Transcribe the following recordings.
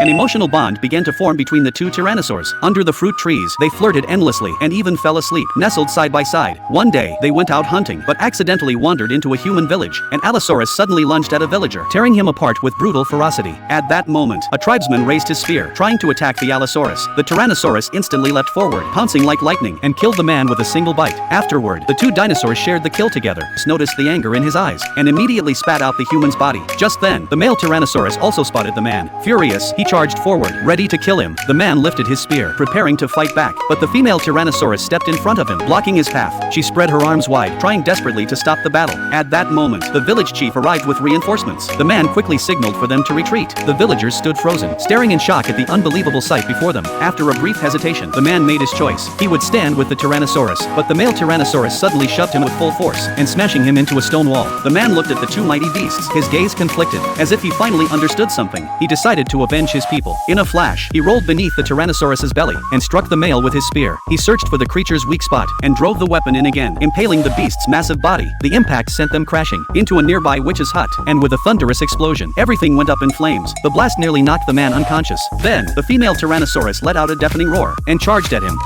An emotional bond began to form between the two tyrannosaurs. Under the fruit trees, they flirted endlessly and even fell asleep, nestled side by side. One day, they went out hunting, but accidentally wandered into a human village. An Allosaurus suddenly lunged at a villager, tearing him apart with brutal ferocity. At that moment, a tribesman raised his spear, trying to attack the Allosaurus. The Tyrannosaurus instantly leapt forward, pouncing like lightning, and killed the man with a single bite. Afterward, the two dinosaurs shared the kill together, noticed the anger in his eyes, and immediately spat out the human's body. Just then, the male Tyrannosaurus also spotted the man. Furious, he charged forward, ready to kill him. The man lifted his spear, preparing to fight back, but the female Tyrannosaurus stepped in front of him, blocking his path. She spread her arms wide, trying desperately to stop the battle. At that moment, the village chief arrived with reinforcements. The man quickly signaled for them to retreat. The villagers stood frozen, staring in shock at the unbelievable sight before them. After a brief hesitation, the man made his choice. He would stand with the Tyrannosaurus, but the male Tyrannosaurus suddenly shoved him with full force, and smashing him into a stone wall. The man looked at the two mighty beasts, his gaze conflicted, as if he finally understood something. He decided to avenge his people. In a flash, he rolled beneath the Tyrannosaurus's belly, and struck the male with his spear. He searched for the creature's weak spot, and drove the weapon in again, impaling the beast's massive body. The impact sent them crashing into a nearby witch's hut, and with a thunderous explosion, everything went up in flames. The blast nearly knocked the man unconscious. Then, the female Tyrannosaurus let out a deafening roar, and charged at him.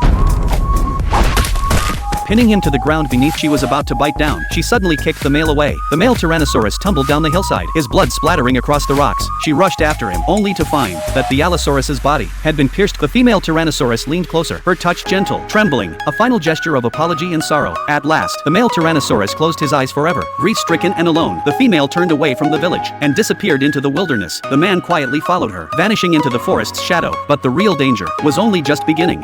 Pinning him to the ground beneath, she was about to bite down. She suddenly kicked the male away. The male Tyrannosaurus tumbled down the hillside, his blood splattering across the rocks. She rushed after him, only to find that the Allosaurus's body had been pierced. The female Tyrannosaurus leaned closer, her touch gentle, trembling, a final gesture of apology and sorrow. At last, the male Tyrannosaurus closed his eyes forever. Grief-stricken and alone, the female turned away from the village and disappeared into the wilderness. The man quietly followed her, vanishing into the forest's shadow. But the real danger was only just beginning.